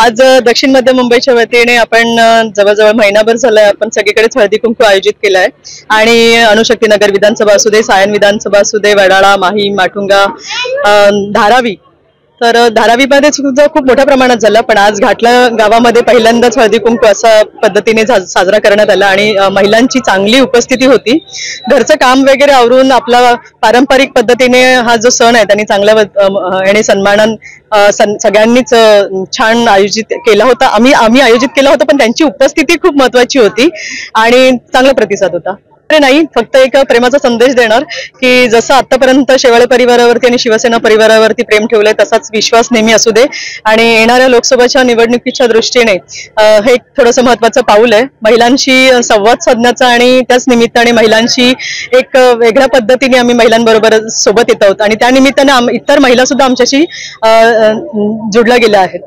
आज दक्षिण मध्य मुंबईच्या वतीने आपण जवळजवळ महिनाभर झालाय आपण सगळीकडेच हळदी कुंकू आयोजित केलाय आणि अणुशक्तीनगर विधानसभा असू दे, सायन विधानसभा असू दे, वडाळा, माहीम, माटुंगा, धारावी, तर धारावीमध्ये सुद्धा खूप मोठ्या प्रमाणात झाला. पण आज घाटला गावामध्ये पहिल्यांदाच हळदी कुंकू असा पद्धतीने साजरा करण्यात आला आणि महिलांची चांगली उपस्थिती होती. घरचं काम वगैरे आवरून आपला पारंपरिक पद्धतीने हा जो सण आहे त्यांनी चांगल्या आणि सन्मानान सगळ्यांनीच छान आयोजित केला होता. आम्ही आयोजित केला होता, पण त्यांची उपस्थिती खूप महत्वाची होती आणि चांगला प्रतिसाद होता. नाही, फक्त एक प्रेमाचा संदेश देणार की जसं आतापर्यंत शेवाळे परिवारावरती आणि शिवसेना परिवारावरती प्रेम ठेवलंय तसाच विश्वास नेहमी असू दे आणि येणाऱ्या लोकसभेच्या निवडणुकीच्या दृष्टीने हे एक थोडंसं महत्वाचं पाऊल आहे. महिलांशी संवाद साधण्याचा आणि त्याच निमित्ताने महिलांशी एक वेगळ्या पद्धतीने आम्ही महिलांबरोबर सोबत येत आहोत आणि त्या निमित्ताने इतर महिला सुद्धा आमच्याशी जोडल्या गेल्या आहेत.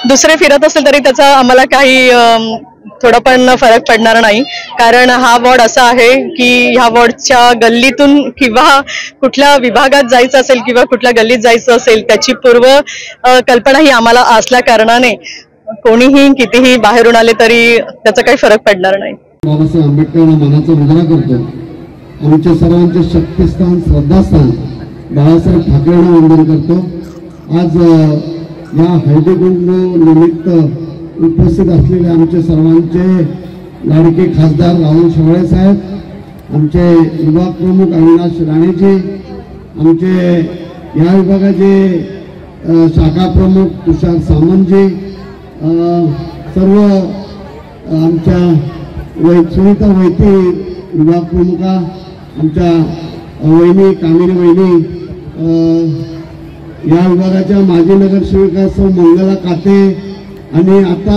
दुसरे फिरत असेल तरी त्याचा आम्हाला काही थोडा पण फरक पडणार नाही, कारण हा वॉर्ड असा आहे की ह्या वॉर्डच्या गल्लीतून किंवा कुठल्या विभागात जायचं असेल किंवा कुठल्या गल्लीत जायचं असेल त्याची पूर्व कल्पना ही आम्हाला असल्या कारणाने कोणीही कितीही बाहेरून आले तरी त्याचा काही फरक पडणार नाही. बाबासाहेब आंबेडकरांना मनाचा मुजरा करतो. आमच्या सर्वांचे शक्तिस्थान, श्रद्धास्थान बाळासाहेब ठाकरेंना वंदन करतो. आज या हळदी कुंकू निमित्त उपस्थित असलेले आमचे सर्वांचे लाडके खासदार राहुल शेवाळे साहेब, आमचे विभाग प्रमुख अविनाश राणेजी, आमचे या विभागाचे शाखा प्रमुख तुषार सामंतजी, सर्व आमच्या सुनीता वैती विभाग प्रमुखा, आमच्या वहिनी कामिनी वहिनी, या विभागाच्या माजी नगरसेविका सौ मंगला काते आणि आता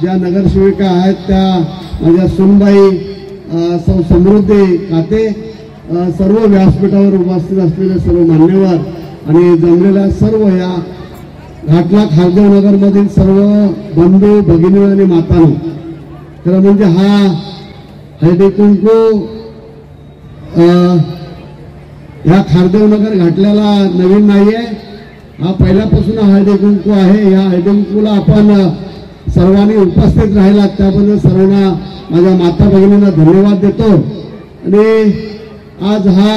ज्या नगरसेविका आहेत त्या माझ्या सुनबाई सौ समृद्धी काते, सर्व व्यासपीठावर उपस्थित असलेले सर्व मान्यवर आणि जमलेल्या सर्व या घाटला खारदेव नगरमधील सर्व बंधू भगिनी आणि मातांनो, खरं म्हणजे हा हळदी कुंकू या खारदेव नगर घाटल्याला नवीन नाहीये. हा पहिल्यापासून हळदी कुंकू आहे. या हळदी कुंकूला आपण सर्वांनी उपस्थित राहिलात त्याबद्दल सर्वांना माझ्या माता भगिनींना धन्यवाद देतो. आणि आज हा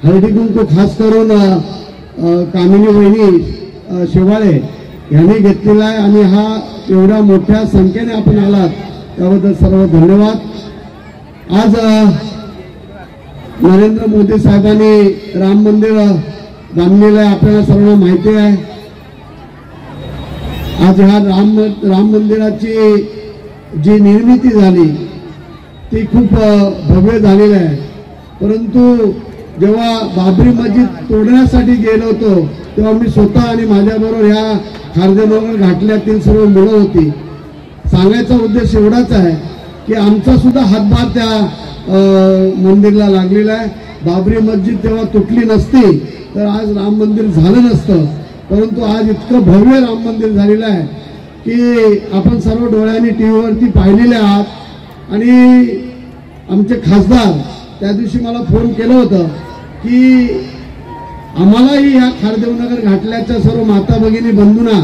हळदी कुंकू खास करून कामिनी वहिनी शेवाळे यांनी घेतलेला आहे आणि हा एवढ्या मोठ्या संख्येने आपण आलात त्याबद्दल सर्व धन्यवाद. आज नरेंद्र मोदी साहेबांनी राम मंदिर बांधलेलं आहे, आपल्याला सर्वांना माहिती आहे. आज ह्या राम मंदिराची जी निर्मिती झाली ती खूप भव्य झालेली आहे. परंतु जेव्हा बाबरी मस्जिद तोडण्यासाठी गेलो होतो तेव्हा मी स्वतः आणि माझ्याबरोबर ह्या खारदेनगर घाटल्यातील सर्व मुलं होती. सांगायचा उद्देश एवढाच आहे की आमचा सुद्धा हातभार त्या मंदिरला लागलेला आहे. बाबरी मस्जिद तेव्हा तुटली नसती तर आज राम मंदिर झालं नसतं. परंतु आज इतकं भव्य राम मंदिर झालेलं आहे की आपण सर्व डोळ्यांनी टीव्हीवरती पाहिलेले आहात. आणि आमचे खासदार त्या दिवशी मला फोन केलं होतं की आम्हालाही या खारदेवनगर घाटल्याच्या सर्व माता भगिनी बंधूंना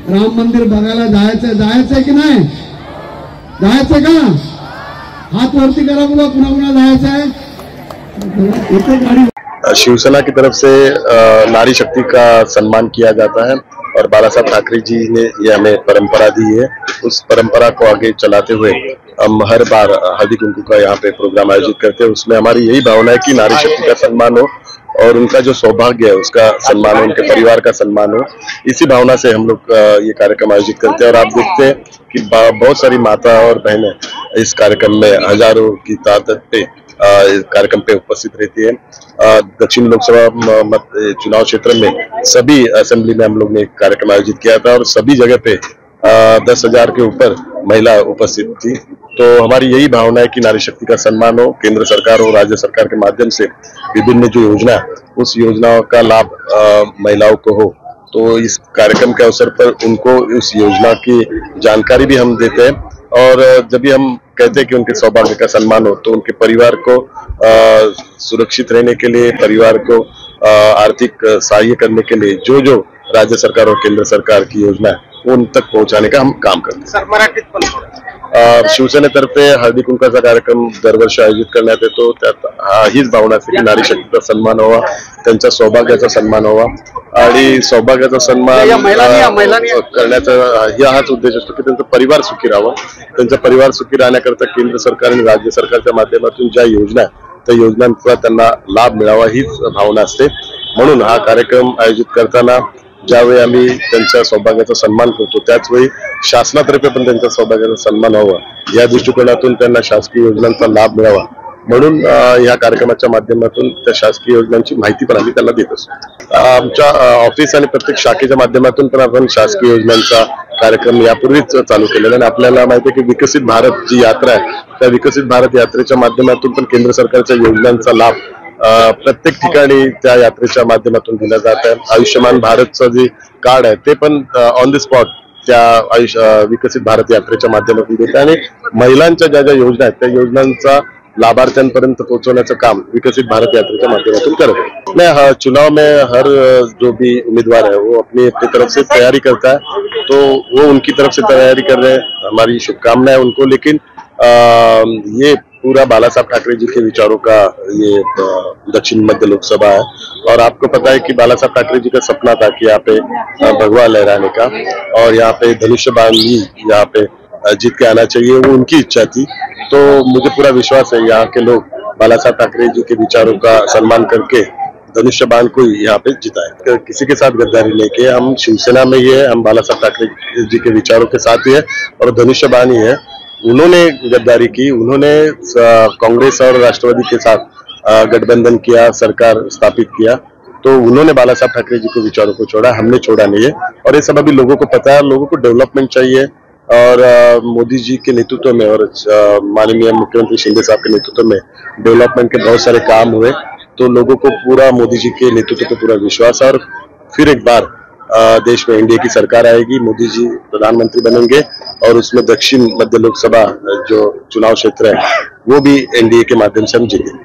राम मंदिर बघायला जायचंय की नाही? जायचंय का? हात वरती करा, बोला कुणा जायचं आहे. इथे गाडी. शिवसेना की तरफ से नारी शक्ति का सम्मान किया जाता है और बाला साहब ठाकरे जी ने ये हमें परंपरा दी है. उस परंपरा को आगे चलाते हुए हम हर बार हळदी कुंकू का यहाँ पे प्रोग्राम आयोजित करते हैं. उसमें हमारी यही भावना है कि नारी शक्ति का सम्मान हो और उनका जो सौभाग्य है उसका सम्मान हो, उनके परिवार का सम्मान हो. इसी भावना से हम लोग ये कार्यक्रम आयोजित करते हैं. और आप देखते हैं कि बहुत सारी माता और बहनें इस कार्यक्रम में हजारों की तादाद पे कार्यक्रम पे उपस्थित रहती है. दक्षिण लोकसभा चुनाव क्षेत्र में सभी असेंबली में हम लोग ने कार्यक्रम आयोजित किया था और सभी जगह पे 10,000 के ऊपर महिला उपस्थित थी. तो हमारी यही भावना है कि नारी शक्ति का सम्मान हो, केंद्र सरकार और राज्य सरकार के माध्यम से विभिन्न जो योजना उस योजनाओं का लाभ महिलाओं को हो. तो इस कार्यक्रम के अवसर पर उनको इस योजना की जानकारी भी हम देते हैं. और जब भी हम कहते हैं कि उनके सौभाग्य का सम्मान हो तो उनके परिवार को सुरक्षित रहने के लिए, परिवार को आर्थिक सहायता करने के लिए जो राज्य सरकार और केंद्र सरकार की योजना है उन तक पहुंचाने का हम काम करते हैं. सर मराठीत पण थोडं. शिवसेनेतर्फे हळदी कुंकाचा कार्यक्रम दरवर्षी आयोजित करण्यात येतो. त्यात हीच भावना असते की नारी शक्तीचा सन्मान व्हावा, त्यांच्या सौभाग्याचा सन्मान व्हावा आणि सौभाग्याचा सन्मान करण्याचा हाच उद्देश असतो की त्यांचा परिवार सुखी राहावा. त्यांचा परिवार सुखी राहण्याकरता केंद्र सरकार आणि राज्य सरकारच्या माध्यमातून ज्या योजना त्या योजनांचा त्यांना लाभ मिळावा हीच भावना असते. म्हणून हा कार्यक्रम आयोजित करताना ज्यावेळी आम्ही त्यांच्या सौभाग्याचा सन्मान करतो त्याचवेळी शासनातर्फे पण त्यांच्या सौभाग्याचा सन्मान व्हावा या दृष्टिकोनातून त्यांना शासकीय योजनांचा लाभ मिळावा म्हणून या कार्यक्रमाच्या माध्यमातून त्या शासकीय योजनांची माहिती पण आम्ही त्यांना देत असतो. आमच्या ऑफिस आणि प्रत्येक शाखेच्या माध्यमातून पण आपण शासकीय योजनांचा कार्यक्रम यापूर्वीच चालू केलेला आणि आपल्याला माहिती आहे की विकसित भारत जी यात्रा आहे त्या विकसित भारत यात्रेच्या माध्यमातून पण केंद्र सरकारच्या योजनांचा लाभ प्रत्येक ठिकाणी त्या यात्रेच्या माध्यमातून दिला जात आहे. आयुष्यमान भारतचं जे कार्ड आहे ते पण ऑन द स्पॉट त्या विकसित भारत यात्रेच्या माध्यमातून देत आहे आणि महिलांच्या ज्या ज्या योजना आहेत त्या योजनांचा लाभार्थ्यांपर्यंत पहुंचाने का काम विकसित भारत यात्रा के माध्यम कर रहे हैं. मैं चुनाव में हर जो भी उम्मीदवार है वो अपनी तरफ से तैयारी करता है तो वो उनकी तरफ से तैयारी कर रहे हैं. हमारी शुभकामनाएं उनको. लेकिन ये पूरा बाला साहब ठाकरे जी के विचारों का ये दक्षिण मध्य लोकसभा है और आपको पता है कि बाला साहब ठाकरे जी का सपना था कि यहाँ पे भगवा लहराने का और यहाँ पे धनुष्य बाण यहाँ पे जीत के आना चाहिए वो उनकी इच्छा थी. तो मुझे पूरा विश्वास है यहाँ के लोग बाला साहब ठाकरे जी के विचारों का सम्मान करके धनुष्य बाण को यहाँ पे जिताए. किसी के साथ गद्दारी नहीं की. हम शिवसेना में ही है, हम बाला साहब ठाकरे जी के विचारों के साथ ही है और धनुष्य बाण ही है. उन्होंने गद्दारी की, उन्होंने कांग्रेस और राष्ट्रवादी के साथ गठबंधन किया, सरकार स्थापित किया तो उन्होंने बाला साहब ठाकरे जी के विचारों को छोड़ा, हमने छोड़ा नहीं है. और ये सब अभी लोगों को पता है. लोगों को डेवलपमेंट चाहिए और मोदी जी के नेतृत्व में और माननीय मुख्यमंत्री शिंदे साहब के नेतृत्व में डेवलपमेंट के बहुत सारे काम हुए तो लोगों को पूरा मोदी जी के नेतृत्व पे पूरा विश्वास है और फिर एक बार देश में एनडीए की सरकार आएगी, मोदी जी प्रधानमंत्री बनेंगे और उसमें दक्षिण मध्य लोकसभा जो चुनाव क्षेत्र है वो भी एनडीए के माध्यम से हम जीतेंगे.